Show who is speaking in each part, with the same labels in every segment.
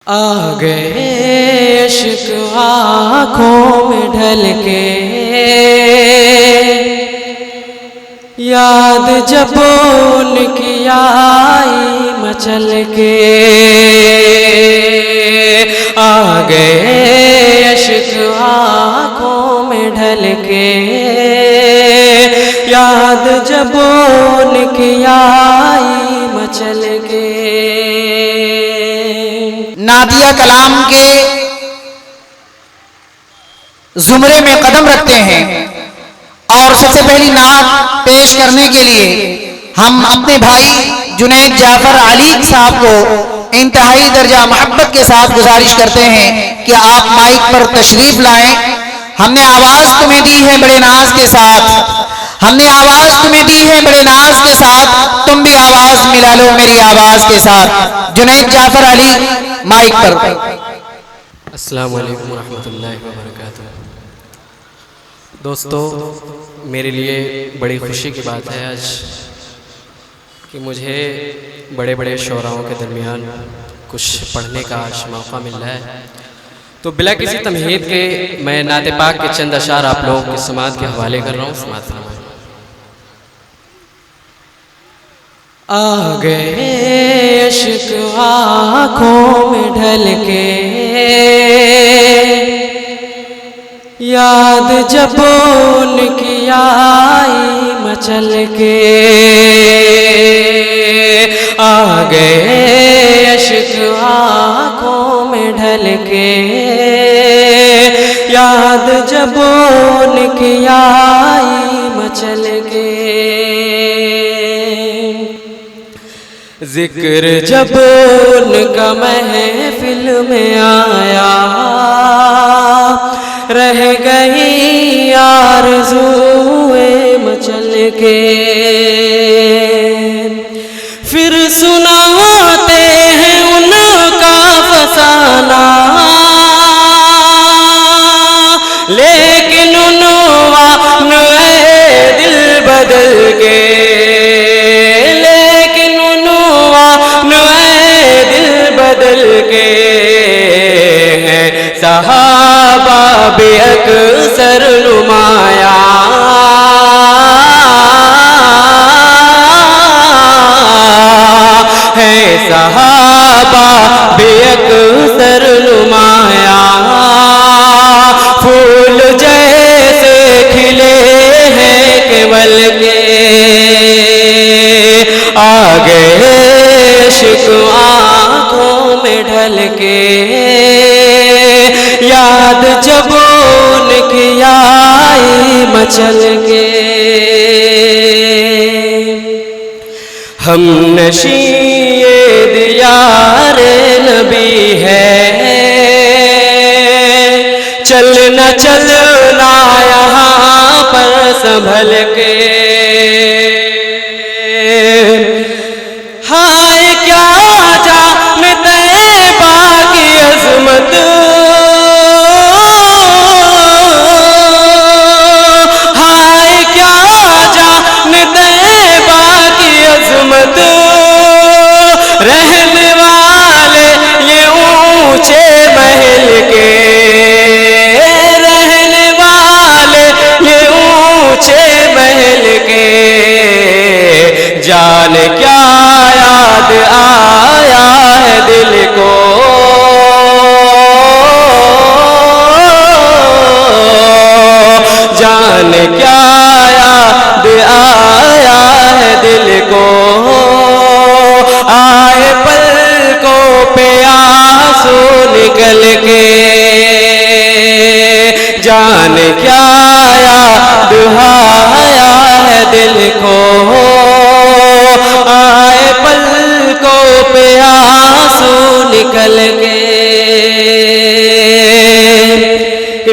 Speaker 1: आ गए इश्क आँखों में ढल के, याद जब उनकी आई मचल के। आ गए इश्क आँखों में ढल के, याद जब उनकी आई मचल के।
Speaker 2: नादिया कलाम के जुमरे में कदम रखते हैं और सबसे पहली नात पेश करने के लिए हम अपने भाई जुनैद जाफर अली साहब को इंतहाई दर्जा मोहब्बत के साथ गुजारिश करते हैं कि आप माइक पर तशरीफ लाएं। हमने आवाज तुम्हें दी है बड़े नाज के साथ, हमने आवाज तुम्हें दी है बड़े नाज के साथ, तुम भी आवाज मिला लो मेरी आवाज के साथ। जुनैद जाफर अली माइक पर।
Speaker 1: अस्सलाम वालेकुम रहमतुल्लाहि व बरकातुहू। दोस्तों, मेरे लिए बड़ी खुशी की बात है आज कि मुझे बड़े बड़े शोराओं के दरमियान कुछ पढ़ने का आज मौका मिल रहा है। तो बिला किसी तमहीद के मैं नाते पाक के चंद अशार आप लोगों की समात के हवाले कर रहा हूँ। समात फरमाएं। आ गए इश्क आँखों में ढल के, याद जब उनकी आई मचल के। आ गए इश्क आँखों में ढल के, याद जब उनकी आई मचल के। जिक्र जब उनका महफिल में आया, रह गई आरज़ूए मचल के। फिर सुनाते हैं उनका फसाना, लेकिन उन्वान है दिल बदल के। लेकिन उन्वान है दिल बदल के। सहाबा बेअक्सर नुमाया, है सहाबा बेअक्सर नुमाया। फूल जैसे खिले हैं केवल के। आ गए इश्क आँखों में ढल के, याद जब उनकी आई मचल के। हम नशीए दियारे नबी है, चलना चलना यहाँ पर संभल के। हाय क्या जानते बाकी अज़मत, हाय क्या जानते बाकी अज़मत। रहने वाले ये ऊंचे महल के, रहने वाले ये ऊंचे महल के। जान क्या याद आया है दिल को, जान क्या याद आया है दिल को। आए पलकों पे आंसू निकल के, जान क्या याद आया है दिल को। आए पलकों पे आंसू निकल के।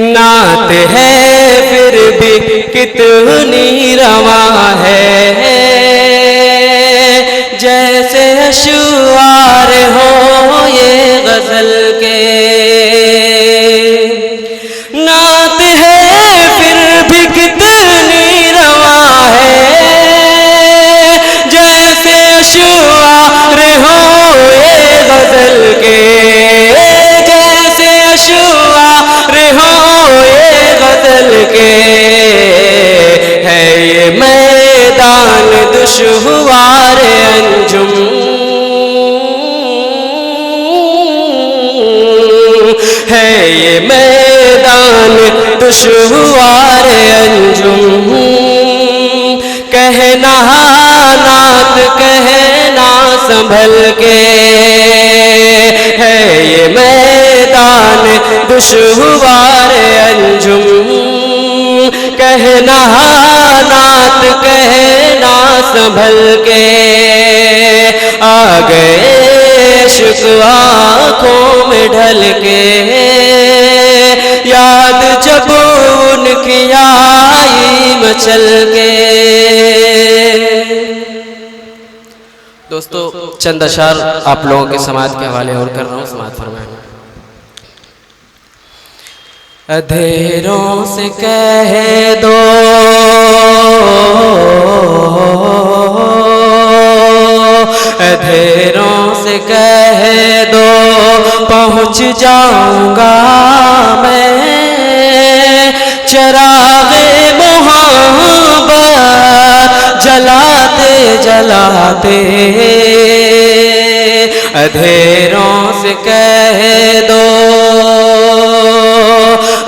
Speaker 1: नात है फिर भी कितनी रवा है, जैसे अशआर हो ये गजल के। नात है फिर भी कितनी रवा है, जैसे अशआर हो ये गजल के। है ये मैदान दुश्वार अंजुम, कहना नात कहना संभल के, है ये मैदान दुश्वार अंजुम, कहना नात कहना संभल के। आ गए इश्क आँखों में ढल के, याद जब उनकी आई मचल के। दोस्तों चंद अशार आप लोगों के समाज के हवाले और कर रहा हूँ, समाज फरमाएं। अंधेरों से कह दो अंधेरों से कह दो पहुँच जाऊंगा मैं, चरागे मोहब्बत जलाते जलाते। अंधेरों से कह दो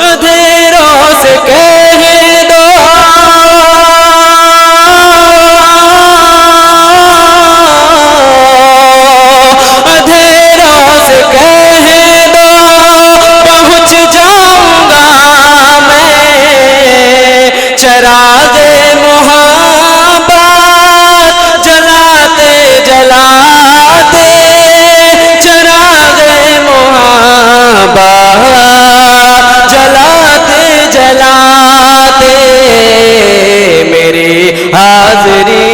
Speaker 1: अंधेरों से कह दो अंधेरों से कह दो पहुँच जाऊंगा मैं, चरागे मोहब्बत जलाते जलाते। चरागे मोहब्बत जलाते जलाते, मेरी हाज़री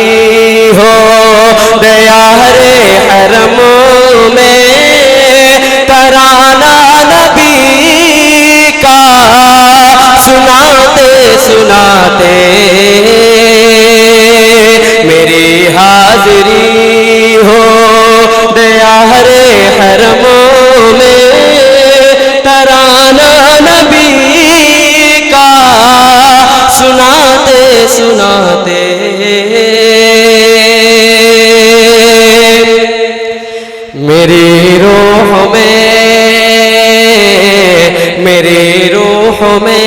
Speaker 1: हो दयारे हरम में, तराना नबी का सुनाते सुनाते। मेरी हाज़री हो दयारे हरम में, तराना नबी का सुनाते सुनाते। मेरी रूह में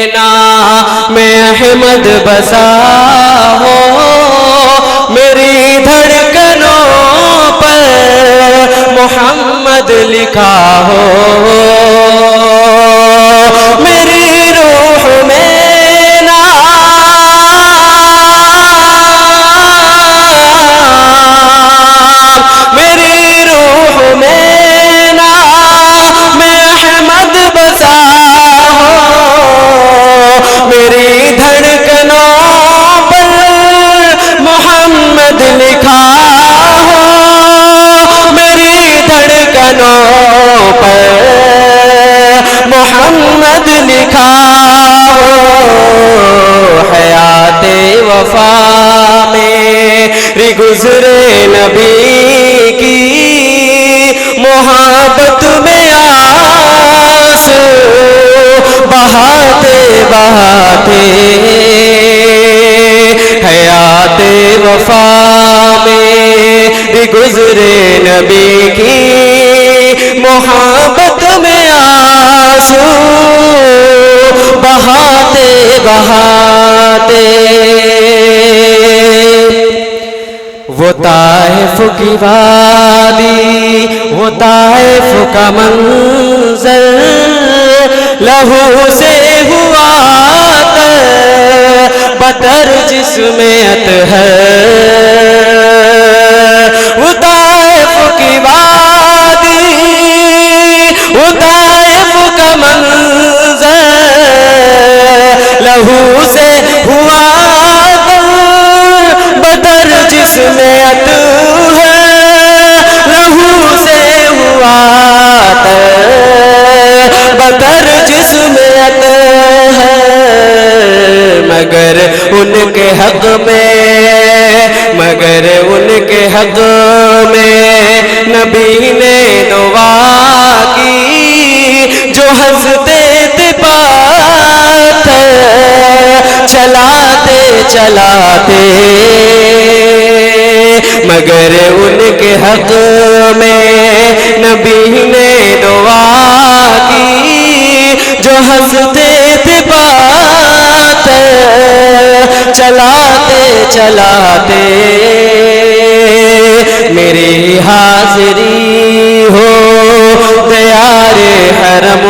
Speaker 1: नाम अहमद बसा हो, मेरी धड़कनों पर मोहम्मद लिखा हो। मेरी रूह में मेरी रूह में नाम अहमद बसा हो, मेरी धड़कनों पर मोहम्मद लिखा हो। मेरी धड़कनों पर मोहम्मद लिखा हो। हयाते वफा मेरी गुज़रे नबी की, मोहब्बत में आंसू बहाते बहाते। हयाते वफा मेरी गुज़रे नबी की, मोहब्बत में आंसू बहाते बहाते। वो ताइफ की वादी, वो ताइफ का मंजर, लहू से हुआ बतर जिसमें अतहर। वो ताइफ की वादी, वो ताइफ का मंजर, लहू से हुआ बतर जिसमें अतहर। लहू से हुआ बतर जिसमें अतहर। मगर उनके हक में नबी ने दुआ की, जो हंसते थे पाथर चलाते चलाते। मगर उनके हक में नबी ने दुआ की, जो हंसते थे बात चलाते चलाते मेरी हाजिरी हो दयारे हरम